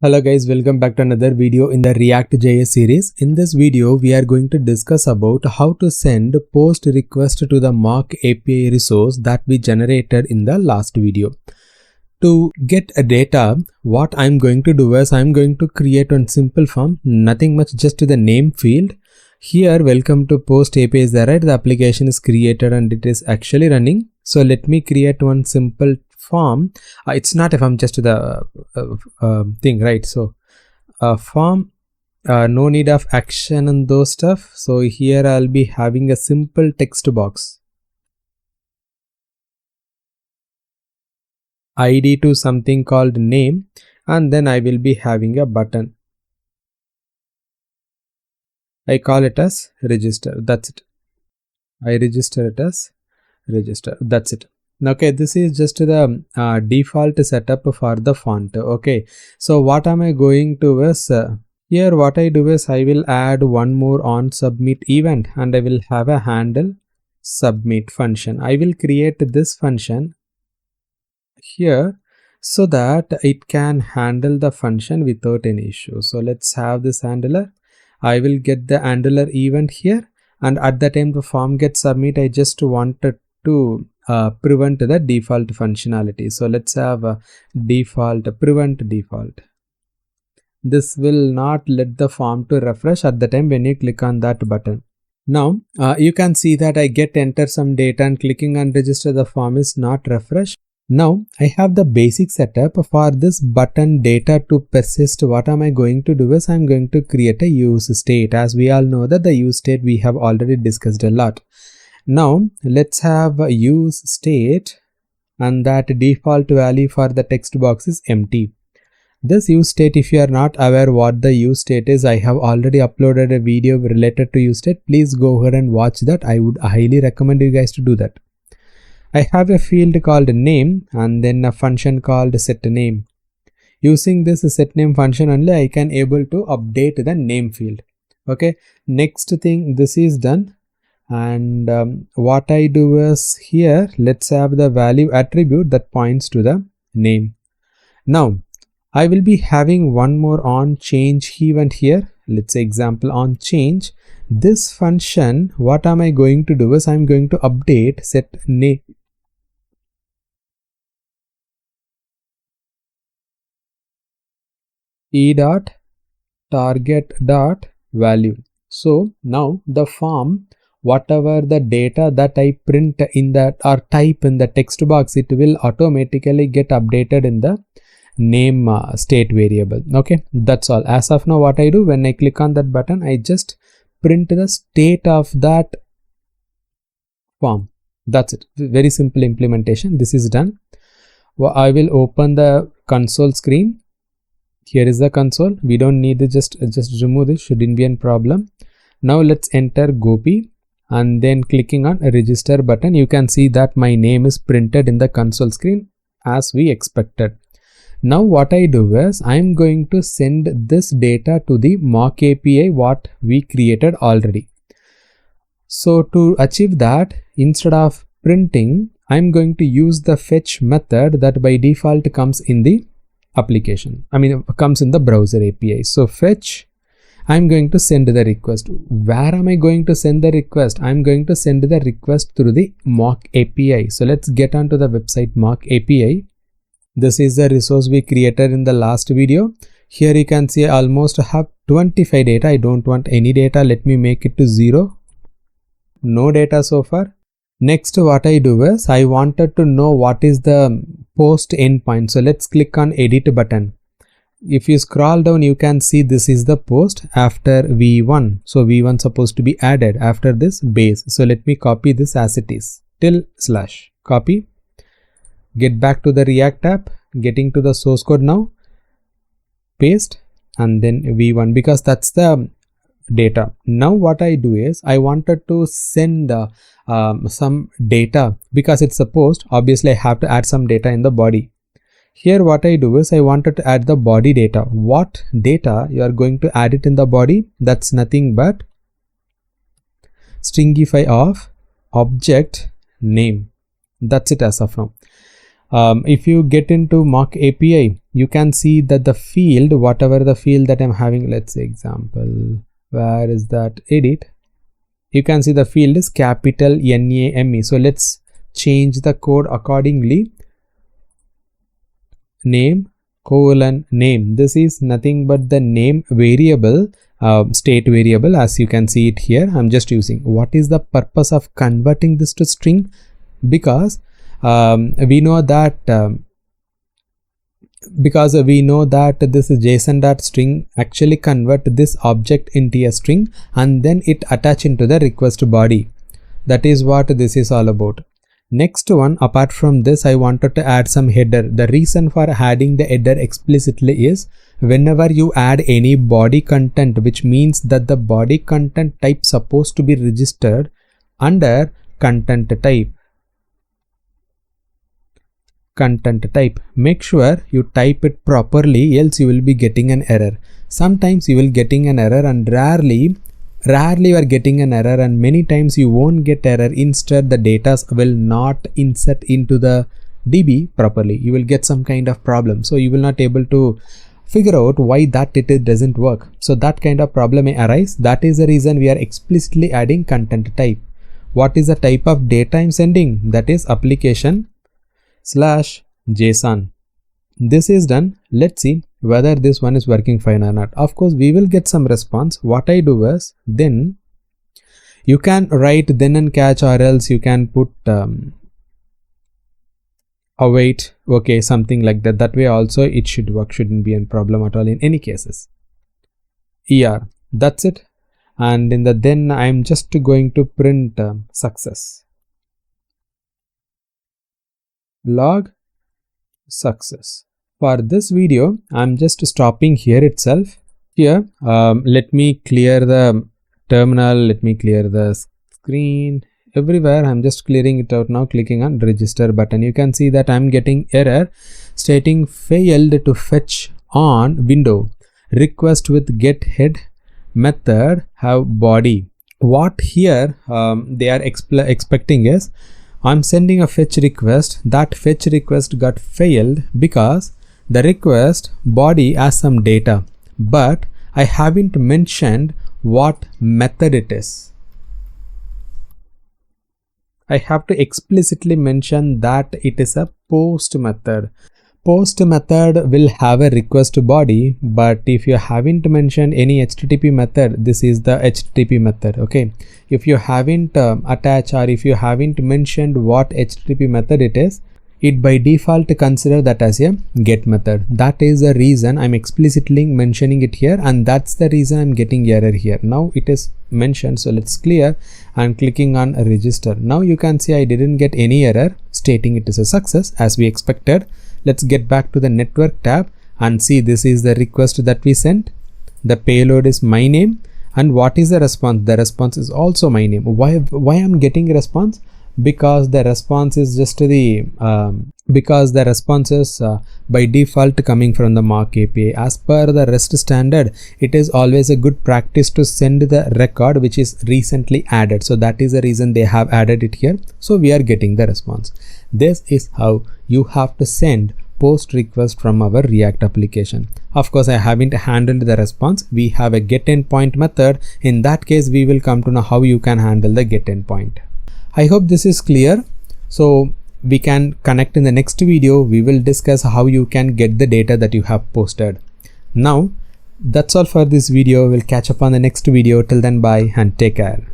Hello guys, welcome back to another video in the React.js series. In this video, we are going to discuss about how to send post request to the mock API resource that we generated in the last video. To get a data, what I'm going to do is I'm going to create one simple form, nothing much, just to the name field. Here, welcome to post API is there, right? The application is created and it is actually running. So let me create one simple form. It's not a form, just the thing, right? So form, no need of action and those stuff. So here I'll be having a simple text box, id to something called name, and then I will be having a button. I call it as register. That's it. I register it as register. That's it. Okay, this is just the default setup for the font. Okay, so what am I going to is here what I do is I will add one more on submit event and I will have a handle submit function. I will create this function here so that it can handle the function without any issue. So let's have this handler. I will get the handler event here, and at the time the form gets submit, I just wanted to prevent the default functionality. So let's have a default prevent default. This will not let the form to refresh at the time when you click on that button. Now you can see that I get enter some data and clicking on register, the form is not refreshed. Now I have the basic setup for this button data to persist. What am I going to do is I'm going to create a use state. As we all know that the use state we have already discussed a lot. Now let's have a use state, and that default value for the text box is empty. This use state, if you are not aware what the use state is, I have already uploaded a video related to use state. Please go ahead and watch that. I would highly recommend you guys to do that. I have a field called name and then a function called set name. Using this set name function only I can able to update the name field. Okay, next thing, this is done. And what I do is here, let's have the value attribute that points to the name. Now I will be having one more on change event here. Let's say example on change. This function, what am I going to do is I'm going to update set name e dot target dot value. So now the form, whatever the data that I print in that or type in the text box, it will automatically get updated in the name state variable. Okay, that's all. As of now, what I do when I click on that button, I just print the state of that form. That's it. Very simple implementation. This is done. Well, I will open the console screen. Here is the console. We don't need to just remove this, shouldn't be a problem. Now let's enter Gopi and then clicking on a register button. You can see that my name is printed in the console screen as we expected. Now what I do is I'm going to send this data to the mock API what we created already. So to achieve that, instead of printing, I'm going to use the fetch method that by default comes in the application. Comes in the browser API. So fetch, I'm going to send the request. Where am I going to send the request? I'm going to send the request through the mock API. So let's get onto the website mock API. This is the resource we created in the last video. Here you can see I almost have 25 data. I don't want any data. Let me make it to 0. No data so far. Next, what I do is I wanted to know what is the post endpoint. So let's click on edit button. If you scroll down, you can see this is the post after v1. So v1 supposed to be added after this base. So let me copy this as it is. / copy. Get back to the React app. Getting to the source code now. Paste and then v1 because that's the data. Now what I do is I wanted to send some data because it's a post. Obviously I have to add some data in the body. Here what I do is I wanted to add the body data. What data you are going to add it in the body? That's nothing but stringify of object name. That's it as of now. If you get into mock API, you can see that the field, whatever the field that I'm having, let's say example, where is that, edit, you can see the field is capital NAME. So let's change the code accordingly. Name colon name. This is nothing but the name variable, state variable, as you can see it here. I'm just using. What is the purpose of converting this to string? Because we know that this JSON.string actually convert this object into a string and then it attach into the request body. That is what this is all about. Next one, apart from this, I wanted to add some header. The reason for adding the header explicitly is whenever you add any body content, which means that the body content type supposed to be registered under content type. Make sure you type it properly, else you will be getting an error. Sometimes you will getting an error, and rarely you are getting an error, and many times you won't get error. Instead, the data will not insert into the DB properly. You will get some kind of problem, so you will not able to figure out why that it doesn't work. So that kind of problem may arise. That is the reason we are explicitly adding content type. What is the type of data I'm sending? That is application/JSON. This is done. Let's see whether this one is working fine or not. Of course, we will get some response. What I do is, then you can write then and catch, or else you can put await, okay, something like that. That way also it should work, shouldn't be a problem at all in any cases. That's it. And in the then, I'm just going to print success. Log success. For this video, I'm just stopping here itself. Here, let me clear the terminal, let me clear the screen. Everywhere, I'm just clearing it out now, clicking on register button. You can see that I'm getting error stating failed to fetch on window. Request with get head method have body. What here they are expecting is, I'm sending a fetch request. That fetch request got failed because the request body has some data, but I haven't mentioned what method it is. I have to explicitly mention that it is a post method. Post method will have a request body, but if you haven't mentioned any HTTP method, this is the HTTP method. Okay, if you haven't attached, or if you haven't mentioned what HTTP method it is, it by default consider that as a get method. That is the reason I'm explicitly mentioning it here, and that's the reason I'm getting error here. Now it is mentioned, so let's clear and clicking on register. Now you can see I didn't get any error stating it is a success as we expected. Let's get back to the network tab and see this is the request that we sent. The payload is my name, and what is the response? The response is also my name. Why I'm getting a response? Because the response is just the by default coming from the mock API. As per the REST standard, it is always a good practice to send the record which is recently added. So that is the reason they have added it here. So we are getting the response. This is how you have to send post request from our React application. Of course, I haven't handled the response. We have a get endpoint method. In that case, we will come to know how you can handle the get endpoint. I hope this is clear. So we can connect in the next video. We will discuss how you can get the data that you have posted. Now, that's all for this video. We'll catch up on the next video. Till then, bye and take care.